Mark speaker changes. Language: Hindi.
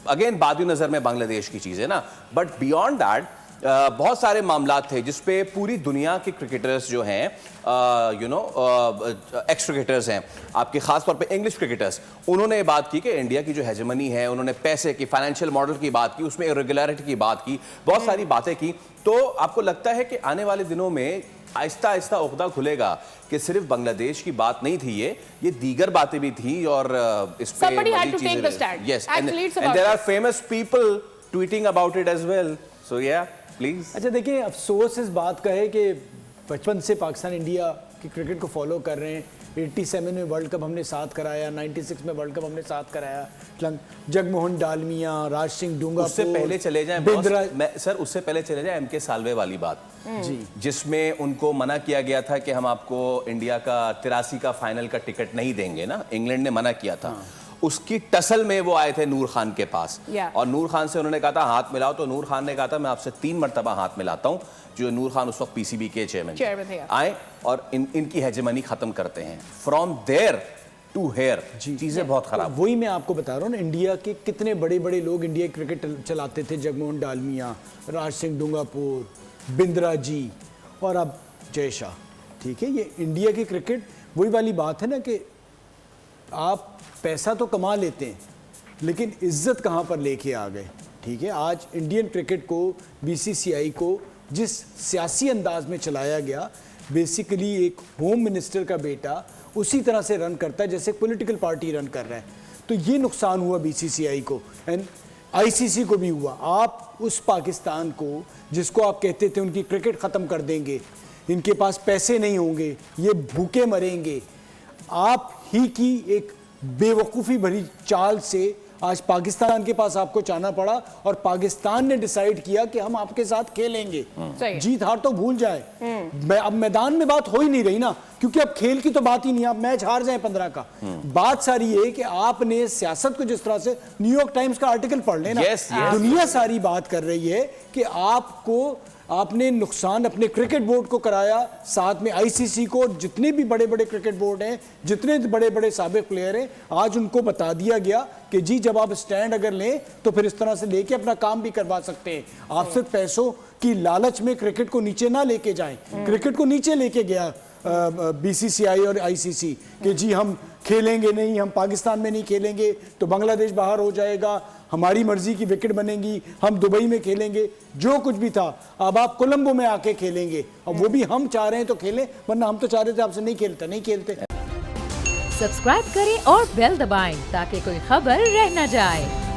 Speaker 1: अगेन बादी नजर में बांग्लादेश की चीज है ना, बट बियॉन्ड दैट बहुत सारे मामला थे जिसपे पूरी दुनिया के क्रिकेटर्स जो हैं एक्स क्रिकेटर्स हैं आपके, खास तौर पे इंग्लिश क्रिकेटर्स, उन्होंने ये बात की कि इंडिया की जो हेजेमनी है, उन्होंने पैसे की, फाइनेंशियल मॉडल की बात की, उसमें इरेगुलरिटी की बात की, बहुत सारी बातें की। तो आपको लगता है कि आने वाले दिनों में आहिस्ता आहिस्ता उख्दा खुलेगा कि सिर्फ बांग्लादेश की बात नहीं थी, ये दीगर बातें भी थी और इस पे yes, and there are famous people tweeting about it as well, so yeah please.
Speaker 2: अच्छा देखिए, अफसोस इस बात का है कि बचपन से पाकिस्तान इंडिया की क्रिकेट को फॉलो कर रहे हैं। 87 में वर्ल्ड कप हमने साथ कराया, 96 में वर्ल्ड कप हमने साथ कराया, जगमोहन डालमिया, राज सिंह डूंगा,
Speaker 1: उससे पहले चले जाएं सर, उससे पहले चले जाएं MK साल्वे वाली बात जी, जिसमें उनको मना किया गया था कि हम आपको इंडिया का 83 का फाइनल का टिकट नहीं देंगे ना, इंग्लैंड ने मना किया था। उसकी टसल में वो आए थे नूर खान के पास और नूर खान से उन्होंने कहा था हाथ मिलाओ, तो नूर खान ने कहा था मैं आपसे 3 मरतबा हाथ मिलाता हूं। जो नूर खान उस वक्त PCB के चेयरमैन आए और इनकी हेजेमनी खत्म करते हैं। फ्रॉम देयर टू हेयर चीजें बहुत खराब।
Speaker 2: वही मैं आपको बता रहा हूँ ना, इंडिया के कितने बड़े बड़े लोग इंडिया क्रिकेट चलाते थे, जगमोहन डालमिया, राज सिंह डूंगापुर, बिंद्रा जी और अब जय शाह। ठीक है, ये इंडिया की क्रिकेट वही वाली बात है ना कि आप पैसा तो कमा लेते हैं लेकिन इज्जत कहाँ पर लेके आ गए। ठीक है, आज इंडियन क्रिकेट को, BCCI को जिस सियासी अंदाज में चलाया गया, बेसिकली एक होम मिनिस्टर का बेटा उसी तरह से रन करता है जैसे पॉलिटिकल पार्टी रन कर रहा है। तो ये नुकसान हुआ BCCI को एंड ICC को भी हुआ। आप उस पाकिस्तान को जिसको आप कहते थे उनकी क्रिकेट ख़त्म कर देंगे, इनके पास पैसे नहीं होंगे, ये भूखे मरेंगे, आप ही की एक बेवकूफ़ी भरी चाल से आज पाकिस्तान के पास आपको जाना पड़ा और पाकिस्तान ने डिसाइड किया कि हम आपके साथ खेलेंगे। जीत हार तो भूल जाए, अब मैदान में बात हो ही नहीं रही ना, क्योंकि अब खेल की तो बात ही नहीं, आप मैच हार जाए 15 का। बात सारी है कि आपने सियासत को जिस तरह से, न्यूयॉर्क टाइम्स का आर्टिकल पढ़ लेना, दुनिया सारी बात कर रही है कि आपने नुकसान अपने क्रिकेट बोर्ड को कराया, साथ में ICC को, जितने भी बड़े बड़े क्रिकेट बोर्ड हैं, जितने बड़े बड़े साबिक प्लेयर हैं, आज उनको बता दिया गया कि जी जब आप स्टैंड अगर लें तो फिर इस तरह से लेके अपना काम भी करवा सकते हैं। आप सिर्फ पैसों की लालच में क्रिकेट को नीचे ना लेके जाएं। क्रिकेट को नीचे लेके गया BCCI और ICC कि जी हम खेलेंगे नहीं, हम पाकिस्तान में नहीं खेलेंगे तो बांग्लादेश बाहर हो जाएगा, हमारी मर्जी की विकेट बनेंगी, हम दुबई में खेलेंगे, जो कुछ भी था। अब आप कोलंबो में आके खेलेंगे, अब वो भी हम चाह रहे हैं तो खेलें, वरना हम तो चाह रहे थे आपसे नहीं खेलते।
Speaker 3: सब्सक्राइब करें और बेल दबाएं ताकि कोई खबर रह न जाए।